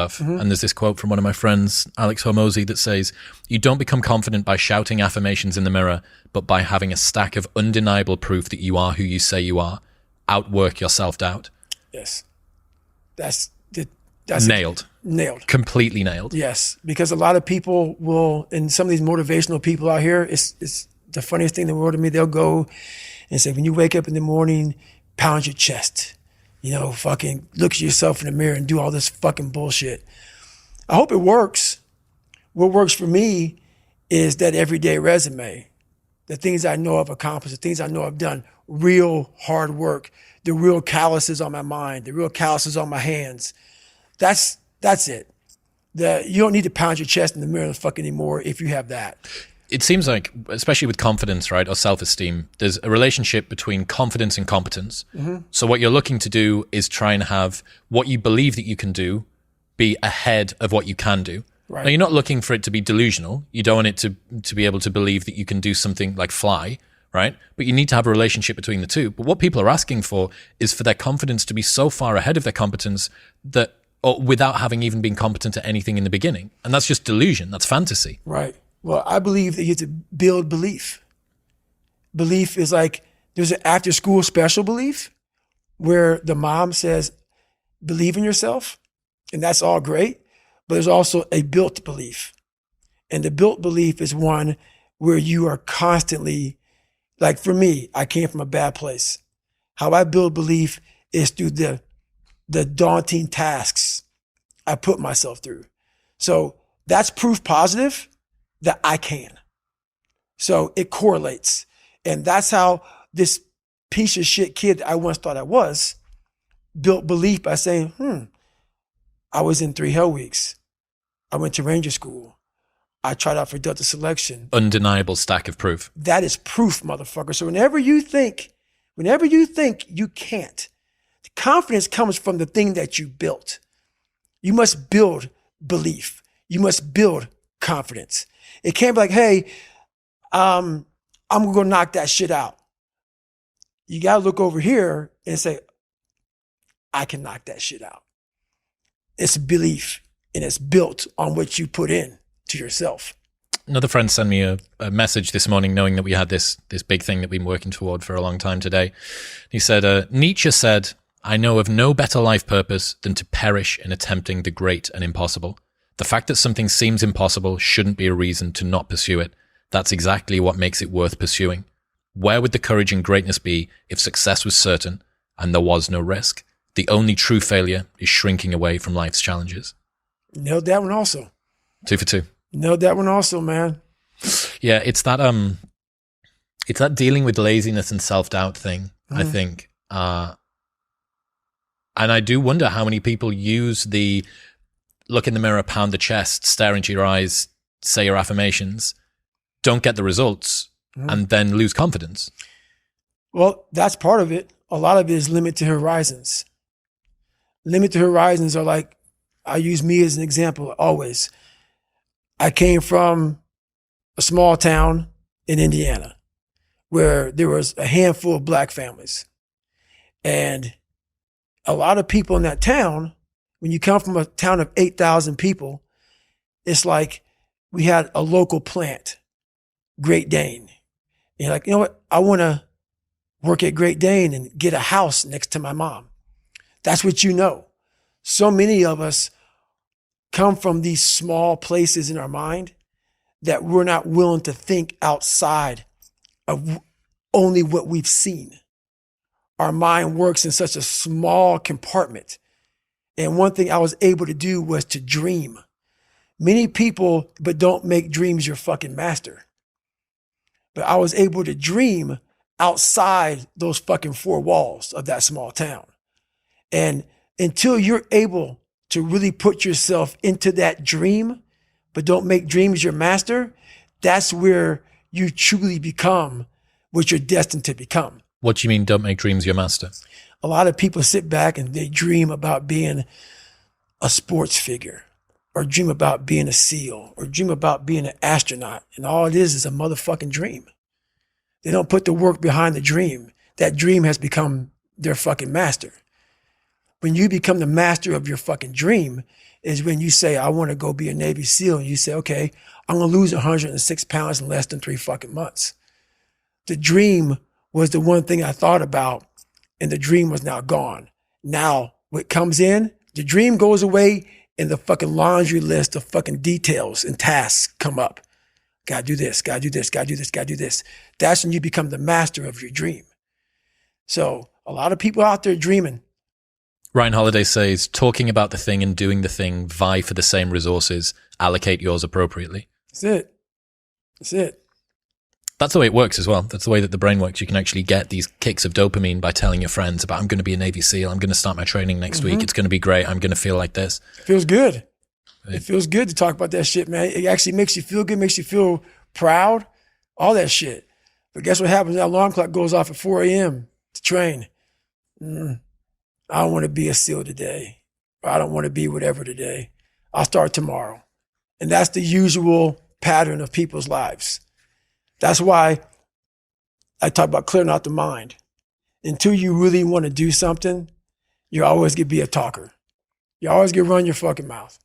And there's this quote from one of my friends, Alex Hormozy, that says, "You don't become confident by shouting affirmations in the mirror, but by having a stack of undeniable proof that you are who you say you are. Outwork your self-doubt." Yes. That's nailed. Nailed. Completely nailed. Yes. Because a lot of people will, and some of these motivational people out here, it's the funniest thing in the world to me. They'll go and say, when you wake up in the morning, pound your chest. Fucking look at yourself in the mirror and do all this fucking bullshit. I hope it works. What works for me is that everyday resume, the things I know I've accomplished, the things I know I've done, real hard work, the real calluses on my mind, the real calluses on my hands. That's it. You don't need to pound your chest in the mirror anymore if you have that. It seems like, especially with confidence, right, or self-esteem, there's a relationship between confidence and competence. So what you're looking to do is try and have what you believe that you can do be ahead of what you can do. Right. Now, you're not looking for it to be delusional. You don't want it to be able to believe that you can do something like fly, right? But you need to have a relationship between the two. But what people are asking for is for their confidence to be so far ahead of their competence that, or without having even been competent at anything in the beginning. And that's just delusion. That's fantasy. Right. Well, I believe that you have to build belief. Belief is like, there's an after school special belief where the mom says, believe in yourself. And that's all great. But there's also a built belief. And the built belief is one where you are constantly, like for me, I came from a bad place. How I build belief is through the daunting tasks I put myself through. So that's proof positive that I can. So it correlates. And that's how this piece of shit kid I once thought I was built belief by saying, I was in 3 Hell Weeks. I went to Ranger School. I tried out for Delta Selection. Undeniable stack of proof. That is proof, motherfucker. So whenever you think you can't, the confidence comes from the thing that you built. You must build belief. You must build confidence. It can't be like, hey, I'm going to go knock that shit out. You got to look over here and say, I can knock that shit out. It's belief, and it's built on what you put in to yourself. Another friend sent me a message this morning knowing that we had this big thing that we've been working toward for a long time today. He said, Nietzsche said, "I know of no better life purpose than to perish in attempting the great and impossible. The fact that something seems impossible shouldn't be a reason to not pursue it. That's exactly what makes it worth pursuing. Where would the courage and greatness be if success was certain and there was no risk? The only true failure is shrinking away from life's challenges." Nailed that one also. 2 for 2. Nailed that one also, man. Yeah, it's that dealing with laziness and self-doubt thing, I think. And I do wonder how many people use the look in the mirror, pound the chest, stare into your eyes, say your affirmations, don't get the results, and then lose confidence. Well, that's part of it. A lot of it is limited horizons. Limited horizons are like, I use me as an example always. I came from a small town in Indiana where there was a handful of black families. And a lot of people in that town, when you come from a town of 8,000 people, it's like we had a local plant, Great Dane. And you're like, you know what? I want to work at Great Dane and get a house next to my mom. That's what you know. So many of us come from these small places in our mind that we're not willing to think outside of only what we've seen. Our mind works in such a small compartment. And one thing I was able to do was to dream. Many people, but don't make dreams your fucking master. But I was able to dream outside those fucking 4 walls of that small town. And until you're able to really put yourself into that dream, but don't make dreams your master, that's where you truly become what you're destined to become. What do you mean, don't make dreams your master? A lot of people sit back and they dream about being a sports figure, or dream about being a SEAL, or dream about being an astronaut. And all it is a motherfucking dream. They don't put the work behind the dream. That dream has become their fucking master. When you become the master of your fucking dream, is when you say, I want to go be a Navy SEAL, and you say, okay, I'm going to lose 106 pounds in less than 3 fucking months. The dream was the one thing I thought about, and the dream was now gone. Now, what comes in, the dream goes away, and the fucking laundry list of fucking details and tasks come up. Gotta do this, gotta do this, gotta do this, gotta do this. That's when you become the master of your dream. So a lot of people out there dreaming. Ryan Holiday says, talking about the thing and doing the thing vie for the same resources. Allocate yours appropriately. That's it. That's it. That's the way it works as well. That's the way that the brain works. You can actually get these kicks of dopamine by telling your friends about, I'm going to be a Navy SEAL. I'm going to start my training next week. It's going to be great. I'm going to feel like this. It feels good. It feels good to talk about that shit, man. It actually makes you feel good, makes you feel proud, all that shit. But guess what happens? That alarm clock goes off at 4 a.m. to train. I don't want to be a SEAL today. Or I don't want to be whatever today. I'll start tomorrow. And that's the usual pattern of people's lives. That's why I talk about clearing out the mind. Until you really want to do something, you're always going to be a talker. You always going to run your fucking mouth.